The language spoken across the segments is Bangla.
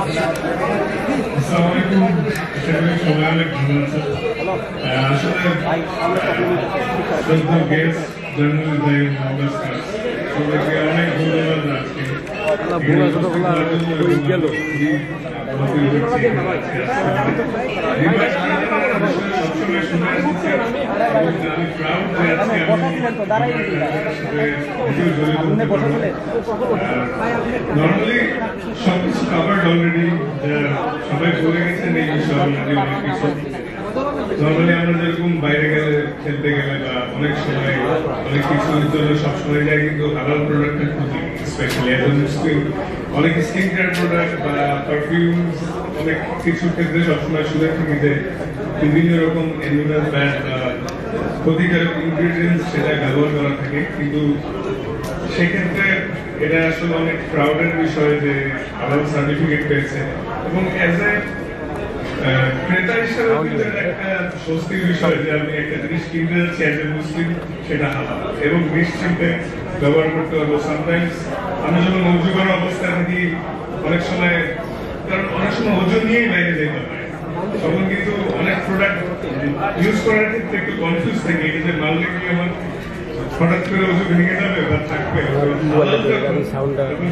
আসসালামু আলাইকুম। সবাই অনেক ভালো আছেন। আসলে গেস্ট জার্নালিস্ট সবাইকে অনেক ধন্যবাদ আজকে নর্মালি সবকিছু কভার্ড অলরেডি, সবাই বলে গেছেন এই বিষয়ে অলরেডি অনেক কিছু। নর্মালি আমরা যেরকম বাইরে গেলে খেলতে গেলে বা অনেক সময় অনেক কিছুর জন্য সবসময় যাই, কিন্তু হালাল প্রোডাক্টটা খুঁজি, স্পেশালি এজ এ মুসলিম। অনেক স্কিন কেয়ার প্রোডাক্ট বা পারফিউমস অনেক কিছুর ক্ষেত্রে সবসময় শুনে থাকি যে বিভিন্ন রকম অ্যানিমাল ফ্যাট বা ক্ষতিকারক ইনগ্রিডিয়েন্টস সেটা ব্যবহার করা থাকে, কিন্তু সেক্ষেত্রে এটা আসলে অনেক প্রাউডের বিষয় যে হালাল সার্টিফিকেট পেয়েছে, এবং অ্যাজ এ ক্রেতা হিসেবে একটা স্বস্তির বিষয় যে আমি একটা জিনিস কিনতে যাচ্ছি অ্যাজ এ মুসলিম, সেটা হালাল এবং নিশ্চিন্তে ব্যবহার করতে পারবো। সামটাইমস আমরা যখন অজু করার অবস্থায় থাকি অনেক সময়, কারণ অনেক সময় ওজন নিয়েই বাইরে যেতে হয়, তখন কিন্তু অনেক প্রোডাক্ট ইউজ করার ক্ষেত্রে একটু কনফিউজ থাকে, এটা যে মানলে কি আমার হঠাৎ করে ওজন ভেঙে যাবে বা থাকবে,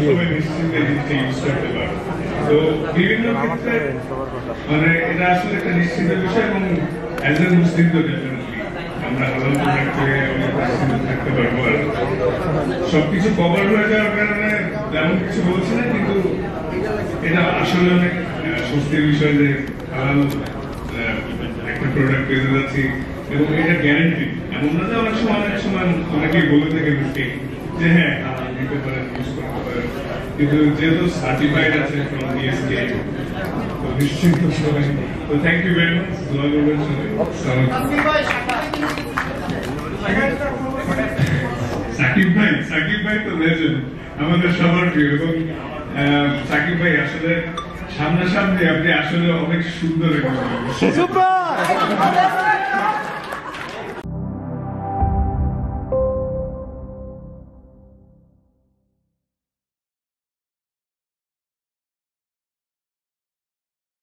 সবাই নিশ্চিন্তে জিনিসটা ইউজ করতে পারে। তো বিভিন্ন ক্ষেত্রে মানে এটা আসলে একটা নিশ্চিন্ত বিষয়, এবং অ্যাজ এ মুসলিম তো ডেফিনেটলি আমরা হালাল প্রোডাক্টে অনেক নিশ্চিন্ত থাকতে পারবো। আর সবকিছু কভার হয়ে যাওয়ার কারণে তেমন কিছু বলছি না, কিন্তু এটা আসলে অনেক স্বস্তির বিষয় যে হালাল একটা প্রোডাক্ট পেতে যাচ্ছি, এবং এটা গ্যারেন্টি। এমন না যে অনেক সময় অনেকেই বলে থাকে মিস্টেক যে হ্যাঁ হালাল নিতে পারেন, ইউজ করতে পারেন, কিন্তু যেহেতু সার্টিফাইড আছে ফ্রম ডিএসকে, তো নিশ্চিন্ত সবাই। তো থ্যাংক ইউ ভেরি মাচ। দোয়া করবেন সবাই। সাকিব ভাই তো লেজেন্ড, আমাদের সবার প্রিয়। এবং সাকিব ভাই আসলে সামনাসামনি আপনি আসলে অনেক সুন্দর একটা